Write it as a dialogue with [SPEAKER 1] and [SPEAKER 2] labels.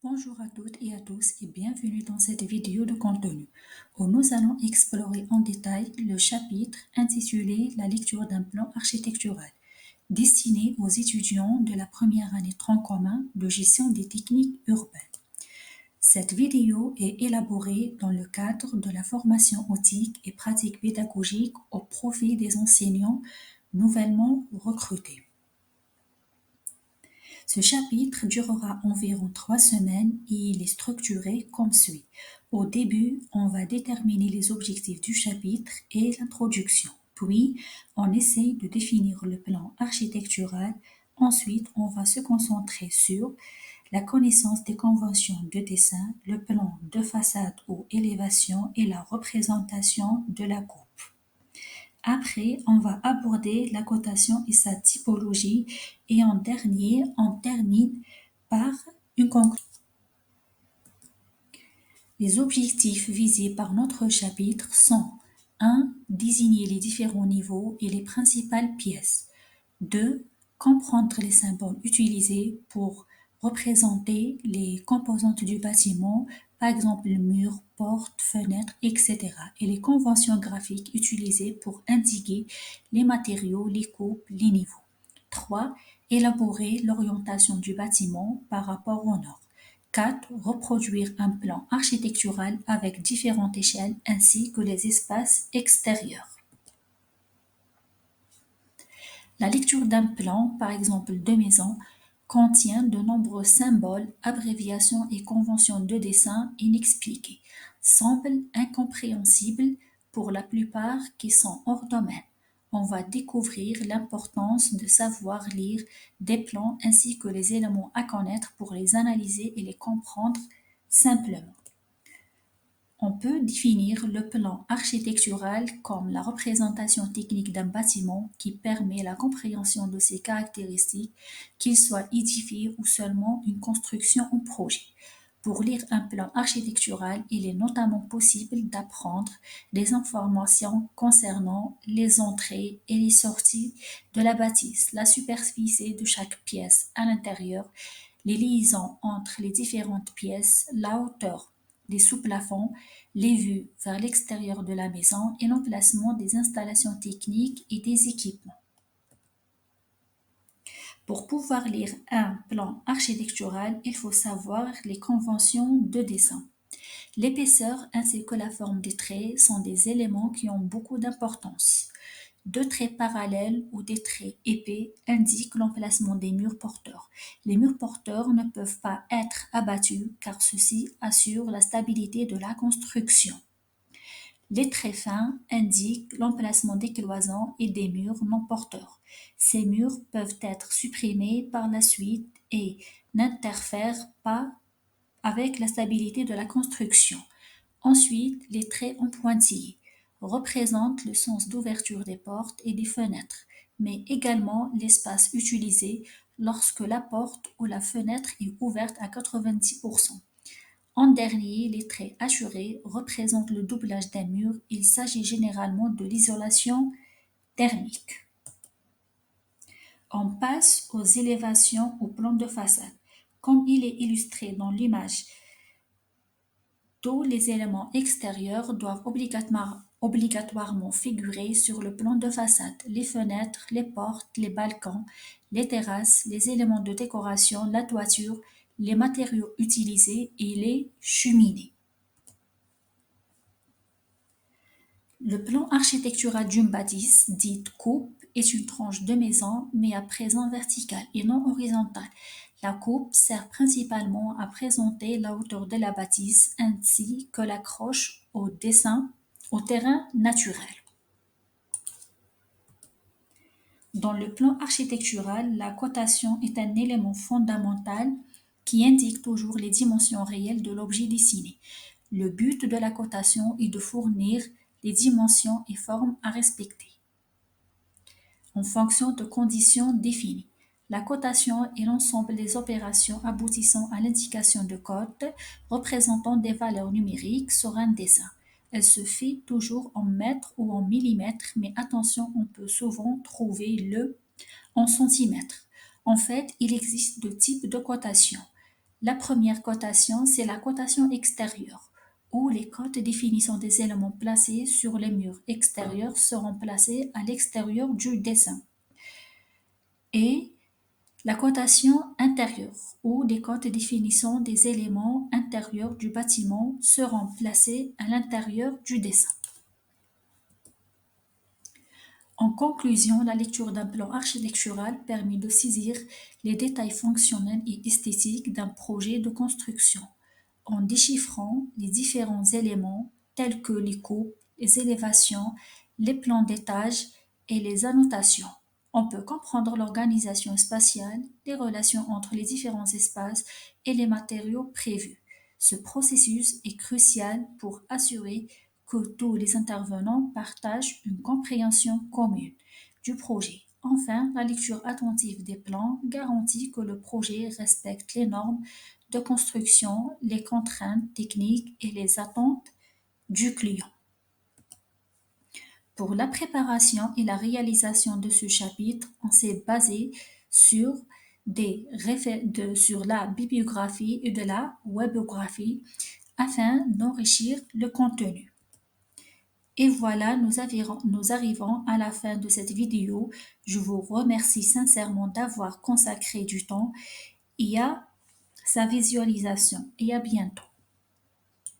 [SPEAKER 1] Bonjour à toutes et à tous et bienvenue dans cette vidéo de contenu où nous allons explorer en détail le chapitre intitulé La lecture d'un plan architectural destiné aux étudiants de la première année tronc commun de gestion des techniques urbaines. Cette vidéo est élaborée dans le cadre de la formation éthique et pratique pédagogique au profit des enseignants nouvellement recrutés. Ce chapitre durera environ 3 semaines et il est structuré comme suit. Au début, on va déterminer les objectifs du chapitre et l'introduction. Puis, on essaye de définir le plan architectural. Ensuite, on va se concentrer sur la connaissance des conventions de dessin, le plan de façade ou élévation et la représentation de la coupe. Après, on va aborder la cotation et sa typologie et en dernier, on termine par une conclusion. Les objectifs visés par notre chapitre sont 1. Désigner les différents niveaux et les principales pièces. 2. Comprendre les symboles utilisés pour représenter les composantes du bâtiment, par exemple murs, portes, fenêtres, etc. et les conventions graphiques utilisées pour indiquer les matériaux, les coupes, les niveaux. 3. Élaborer l'orientation du bâtiment par rapport au nord. 4. Reproduire un plan architectural avec différentes échelles ainsi que les espaces extérieurs. La lecture d'un plan, par exemple de maison, contient de nombreux symboles, abréviations et conventions de dessin inexpliquées, semblent incompréhensibles pour la plupart qui sont hors domaine. On va découvrir l'importance de savoir lire des plans ainsi que les éléments à connaître pour les analyser et les comprendre simplement. On peut définir le plan architectural comme la représentation technique d'un bâtiment qui permet la compréhension de ses caractéristiques, qu'il soit édifié ou seulement une construction ou projet. Pour lire un plan architectural, il est notamment possible d'apprendre des informations concernant les entrées et les sorties de la bâtisse, la superficie de chaque pièce à l'intérieur, les liaisons entre les différentes pièces, la hauteur des sous-plafonds, les vues vers l'extérieur de la maison et l'emplacement des installations techniques et des équipements. Pour pouvoir lire un plan architectural, il faut savoir les conventions de dessin. L'épaisseur ainsi que la forme des traits sont des éléments qui ont beaucoup d'importance. Deux traits parallèles ou des traits épais indiquent l'emplacement des murs porteurs. Les murs porteurs ne peuvent pas être abattus car ceci assure la stabilité de la construction. Les traits fins indiquent l'emplacement des cloisons et des murs non porteurs. Ces murs peuvent être supprimés par la suite et n'interfèrent pas avec la stabilité de la construction. Ensuite, les traits en pointillés représentent le sens d'ouverture des portes et des fenêtres, mais également l'espace utilisé lorsque la porte ou la fenêtre est ouverte à 90%. En dernier, les traits hachurés représentent le doublage d'un mur. Il s'agit généralement de l'isolation thermique. On passe aux élévations au plan de façade. Comme il est illustré dans l'image, tous les éléments extérieurs doivent obligatoirement figurer sur le plan de façade. Les fenêtres, les portes, les balcons, les terrasses, les éléments de décoration, la toiture, les matériaux utilisés et les cheminées. Le plan architectural d'une bâtisse, dite coupe, est une tranche de maison, mais à présent verticale et non horizontale. La coupe sert principalement à présenter la hauteur de la bâtisse ainsi que l'accroche au terrain naturel. Dans le plan architectural, la cotation est un élément fondamental qui indique toujours les dimensions réelles de l'objet dessiné. Le but de la cotation est de fournir les dimensions et formes à respecter en fonction de conditions définies. La cotation est l'ensemble des opérations aboutissant à l'indication de codes représentant des valeurs numériques sur un dessin. Elle se fait toujours en mètres ou en millimètres, mais attention, on peut souvent trouver le en centimètres. En fait, il existe deux types de cotation. La première cotation, c'est la cotation extérieure, où les cotes définissant des éléments placés sur les murs extérieurs seront placés à l'extérieur du dessin. Et la cotation intérieure, où des cotes définissant des éléments intérieurs du bâtiment seront placés à l'intérieur du dessin. En conclusion, la lecture d'un plan architectural permet de saisir les détails fonctionnels et esthétiques d'un projet de construction, en déchiffrant les différents éléments tels que les coupes, les élévations, les plans d'étage et les annotations. On peut comprendre l'organisation spatiale, les relations entre les différents espaces et les matériaux prévus. Ce processus est crucial pour assurer que tous les intervenants partagent une compréhension commune du projet. Enfin, la lecture attentive des plans garantit que le projet respecte les normes de construction, les contraintes techniques et les attentes du client. Pour la préparation et la réalisation de ce chapitre, on s'est basé sur sur la bibliographie et de la webographie afin d'enrichir le contenu. Et voilà, nous arrivons à la fin de cette vidéo. Je vous remercie sincèrement d'avoir consacré du temps et à sa visualisation. Et à bientôt.